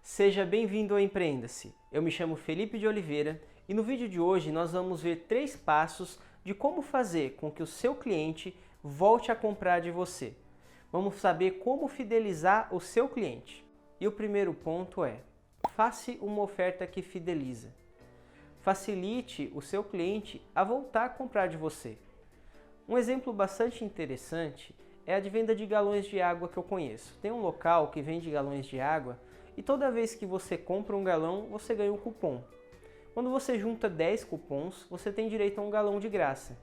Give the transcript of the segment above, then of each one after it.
Seja bem-vindo ao Empreenda-se. Eu me chamo Felipe de Oliveira e no vídeo de hoje nós vamos ver 3 passos de como fazer com que o seu cliente volte a comprar de você. Vamos saber como fidelizar o seu cliente. E o primeiro ponto é: faça uma oferta que fideliza. Facilite o seu cliente a voltar a comprar de você. Um exemplo bastante interessante é a de venda de galões de água que eu conheço. Tem um local que vende galões de água e toda vez que você compra um galão, você ganha um cupom. Quando você junta 10 cupons, você tem direito a um galão de graça.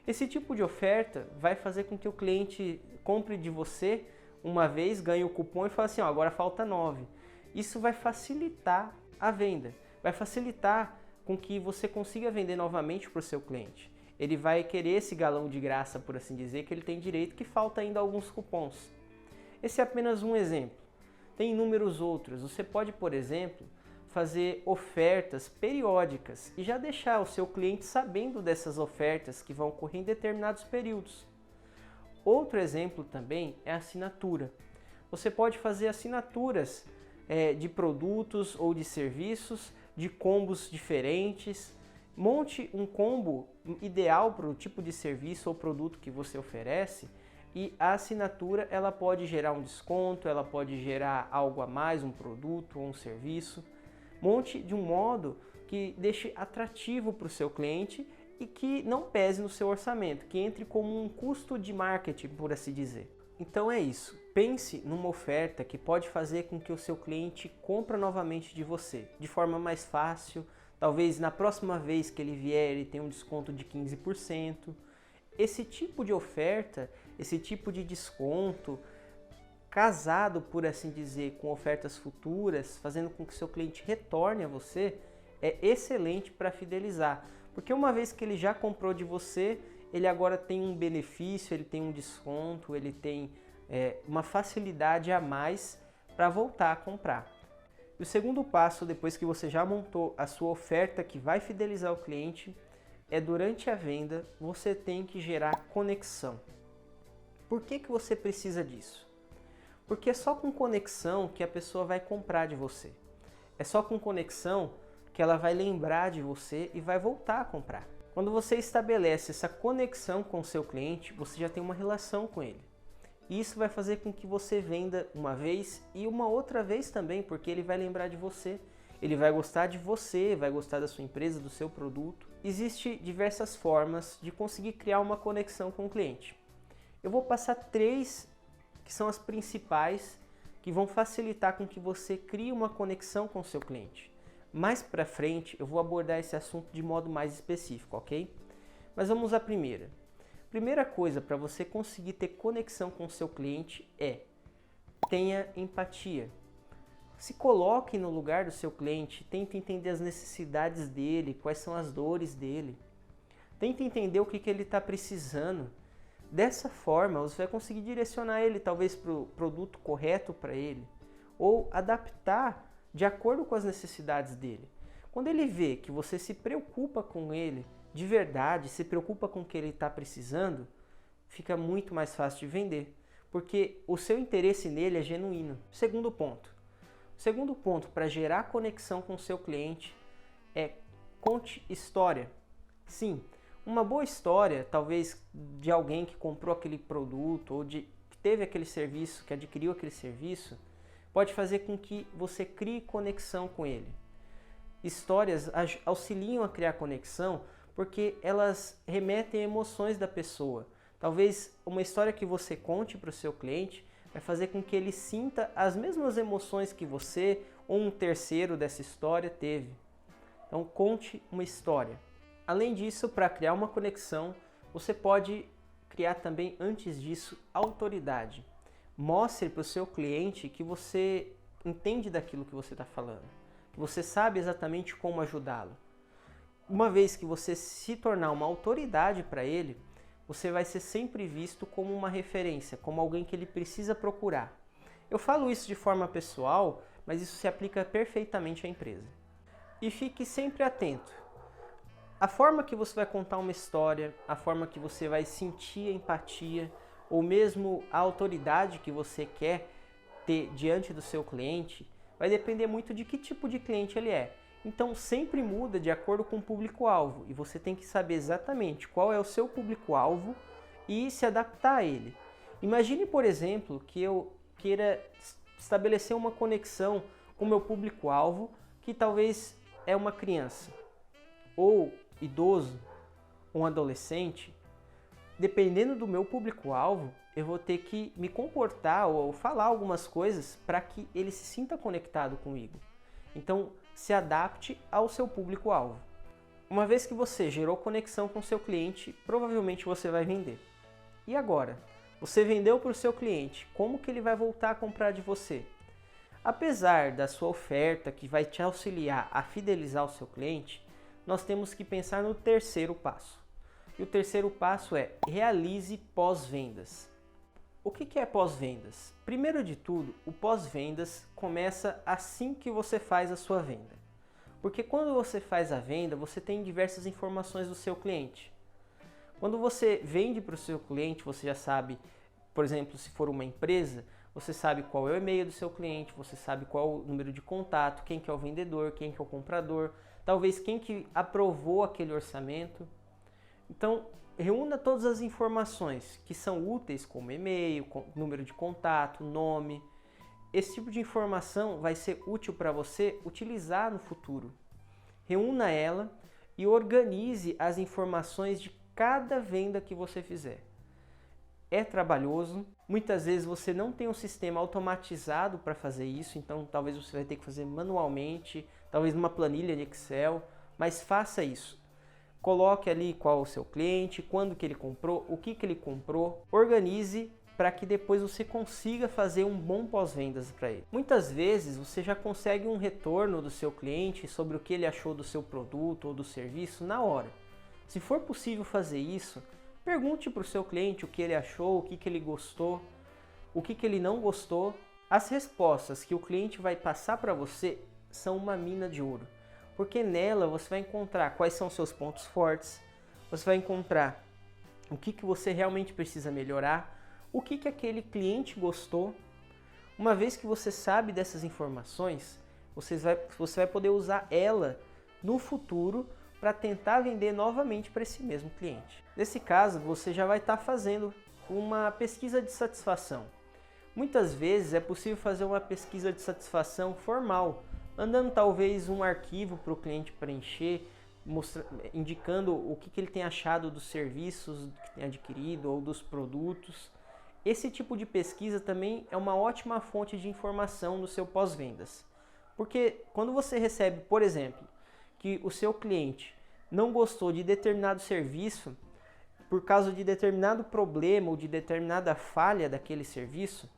Esse tipo de oferta vai fazer com que o cliente compre de você uma vez, ganhe o cupom e fale assim, agora falta 9. Isso vai facilitar a venda, vai facilitar com que você consiga vender novamente para o seu cliente. Ele vai querer esse galão de graça, por assim dizer, que ele tem direito, que falta ainda alguns cupons. Esse é apenas um exemplo. Tem inúmeros outros. Você pode, por exemplo, fazer ofertas periódicas e já deixar o seu cliente sabendo dessas ofertas que vão ocorrer em determinados períodos. Outro exemplo também é a assinatura. Você pode fazer assinaturas de produtos ou de serviços, de combos diferentes. Monte um combo ideal para o tipo de serviço ou produto que você oferece e a assinatura ela pode gerar um desconto, ela pode gerar algo a mais, um produto ou um serviço. Monte de um modo que deixe atrativo para o seu cliente e que não pese no seu orçamento, que entre como um custo de marketing, por assim dizer. Então é isso, pense numa oferta que pode fazer com que o seu cliente compre novamente de você, de forma mais fácil. Talvez na próxima vez que ele vier ele tenha um desconto de 15%. Esse tipo de oferta, esse tipo de desconto, casado, por assim dizer, com ofertas futuras, fazendo com que o seu cliente retorne a você, é excelente para fidelizar. Porque uma vez que ele já comprou de você, ele agora tem um benefício, ele tem um desconto, ele tem uma facilidade a mais para voltar a comprar. E o segundo passo, depois que você já montou a sua oferta que vai fidelizar o cliente, é durante a venda você tem que gerar conexão. Por que você precisa disso? Porque é só com conexão que a pessoa vai comprar de você. É só com conexão que ela vai lembrar de você e vai voltar a comprar. Quando você estabelece essa conexão com o seu cliente, você já tem uma relação com ele. E isso vai fazer com que você venda uma vez e uma outra vez também, porque ele vai lembrar de você. Ele vai gostar de você, vai gostar da sua empresa, do seu produto. Existem diversas formas de conseguir criar uma conexão com o cliente. Eu vou passar 3 que são as principais que vão facilitar com que você crie uma conexão com o seu cliente. Mais para frente eu vou abordar esse assunto de modo mais específico, ok? Mas vamos à primeira. Primeira coisa para você conseguir ter conexão com o seu cliente é: tenha empatia. Se coloque no lugar do seu cliente, tente entender as necessidades dele, quais são as dores dele. Tente entender o que ele está precisando. Dessa forma, você vai conseguir direcionar ele talvez para o produto correto para ele, ou adaptar de acordo com as necessidades dele. Quando ele vê que você se preocupa com ele de verdade, se preocupa com o que ele está precisando, fica muito mais fácil de vender, porque o seu interesse nele é genuíno. Segundo ponto. O segundo ponto para gerar conexão com o seu cliente é: conte história. Sim, uma boa história, talvez de alguém que comprou aquele produto ou que teve aquele serviço, que adquiriu aquele serviço, pode fazer com que você crie conexão com ele. Histórias auxiliam a criar conexão porque elas remetem a emoções da pessoa. Talvez uma história que você conte para o seu cliente vai fazer com que ele sinta as mesmas emoções que você ou um terceiro dessa história teve. Então conte uma história. Além disso, para criar uma conexão, você pode criar também, antes disso, autoridade. Mostre para o seu cliente que você entende daquilo que você está falando, que você sabe exatamente como ajudá-lo. Uma vez que você se tornar uma autoridade para ele, você vai ser sempre visto como uma referência, como alguém que ele precisa procurar. Eu falo isso de forma pessoal, mas isso se aplica perfeitamente à empresa. E fique sempre atento. A forma que você vai contar uma história, a forma que você vai sentir a empatia, ou mesmo a autoridade que você quer ter diante do seu cliente, vai depender muito de que tipo de cliente ele é. Então sempre muda de acordo com o público-alvo e você tem que saber exatamente qual é o seu público-alvo e se adaptar a ele. Imagine, por exemplo, que eu queira estabelecer uma conexão com o meu público-alvo, que talvez é uma criança, ou idoso, ou um adolescente. Dependendo do meu público-alvo, eu vou ter que me comportar ou falar algumas coisas para que ele se sinta conectado comigo. Então, se adapte ao seu público-alvo. Uma vez que você gerou conexão com o seu cliente, provavelmente você vai vender. E agora? Você vendeu para o seu cliente, como que ele vai voltar a comprar de você? Apesar da sua oferta que vai te auxiliar a fidelizar o seu cliente, nós temos que pensar no terceiro passo. E o terceiro passo é realize pós-vendas. O que é pós-vendas? Primeiro de tudo, o pós-vendas começa assim que você faz a sua venda. Porque quando você faz a venda, você tem diversas informações do seu cliente. Quando você vende para o seu cliente, você já sabe, por exemplo, se for uma empresa, você sabe qual é o e-mail do seu cliente, você sabe qual é o número de contato, quem que é o vendedor, quem que é o comprador, talvez quem que aprovou aquele orçamento. Então, reúna todas as informações que são úteis, como e-mail, número de contato, nome. Esse tipo de informação vai ser útil para você utilizar no futuro. Reúna ela e organize as informações de cada venda que você fizer. É trabalhoso, muitas vezes você não tem um sistema automatizado para fazer isso, então talvez você vai ter que fazer manualmente, talvez numa planilha de Excel, mas faça isso. Coloque ali qual é o seu cliente, quando que ele comprou, o que ele comprou. Organize para que depois você consiga fazer um bom pós-vendas para ele. Muitas vezes você já consegue um retorno do seu cliente sobre o que ele achou do seu produto ou do serviço na hora. Se for possível fazer isso, pergunte para o seu cliente o que ele achou, o que ele gostou, o que ele não gostou. As respostas que o cliente vai passar para você são uma mina de ouro. Porque nela você vai encontrar quais são os seus pontos fortes, você vai encontrar o que você realmente precisa melhorar, o que aquele cliente gostou. Uma vez que você sabe dessas informações, você vai poder usar ela no futuro para tentar vender novamente para esse mesmo cliente. Nesse caso, você já vai estar fazendo uma pesquisa de satisfação. Muitas vezes é possível fazer uma pesquisa de satisfação formal, mandando talvez um arquivo para o cliente preencher, indicando o que ele tem achado dos serviços que tem adquirido ou dos produtos. Esse tipo de pesquisa também é uma ótima fonte de informação no seu pós-vendas. Porque quando você recebe, por exemplo, que o seu cliente não gostou de determinado serviço por causa de determinado problema ou de determinada falha daquele serviço,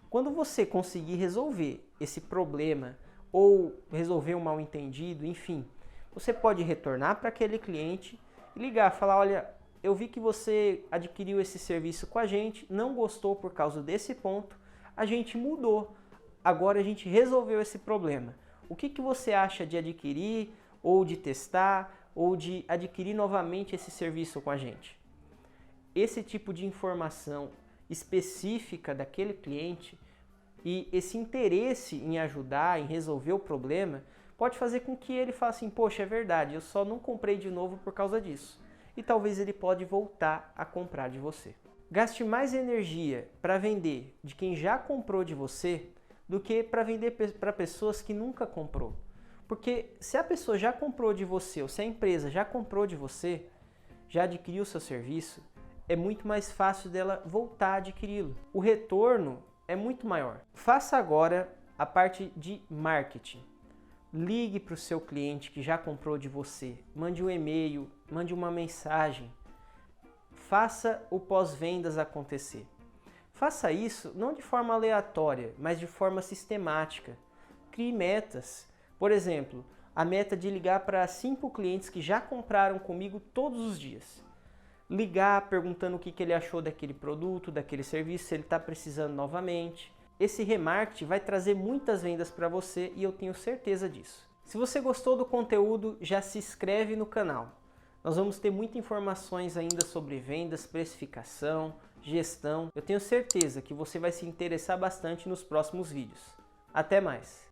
quando você conseguir resolver esse problema ou resolver um mal-entendido, enfim, você pode retornar para aquele cliente e ligar, falar, olha, eu vi que você adquiriu esse serviço com a gente, não gostou por causa desse ponto, a gente mudou, agora a gente resolveu esse problema. O que você acha de adquirir, ou de testar, ou de adquirir novamente esse serviço com a gente? Esse tipo de informação específica daquele cliente e esse interesse em ajudar, em resolver o problema, pode fazer com que ele fale assim, poxa, é verdade, eu só não comprei de novo por causa disso. E talvez ele pode voltar a comprar de você. Gaste mais energia para vender de quem já comprou de você do que para vender para pessoas que nunca comprou. Porque se a pessoa já comprou de você, ou se a empresa já comprou de você, já adquiriu o seu serviço, é muito mais fácil dela voltar a adquiri-lo. O retorno é muito maior. Faça agora a parte de marketing. Ligue para o seu cliente que já comprou de você, mande um e-mail, mande uma mensagem. Faça o pós-vendas acontecer. Faça isso não de forma aleatória, mas de forma sistemática. Crie metas. Por exemplo, a meta de ligar para 5 clientes que já compraram comigo todos os dias. Ligar perguntando o que ele achou daquele produto, daquele serviço, se ele está precisando novamente. Esse remarketing vai trazer muitas vendas para você e eu tenho certeza disso. Se você gostou do conteúdo, já se inscreve no canal. Nós vamos ter muitas informações ainda sobre vendas, precificação, gestão. Eu tenho certeza que você vai se interessar bastante nos próximos vídeos. Até mais!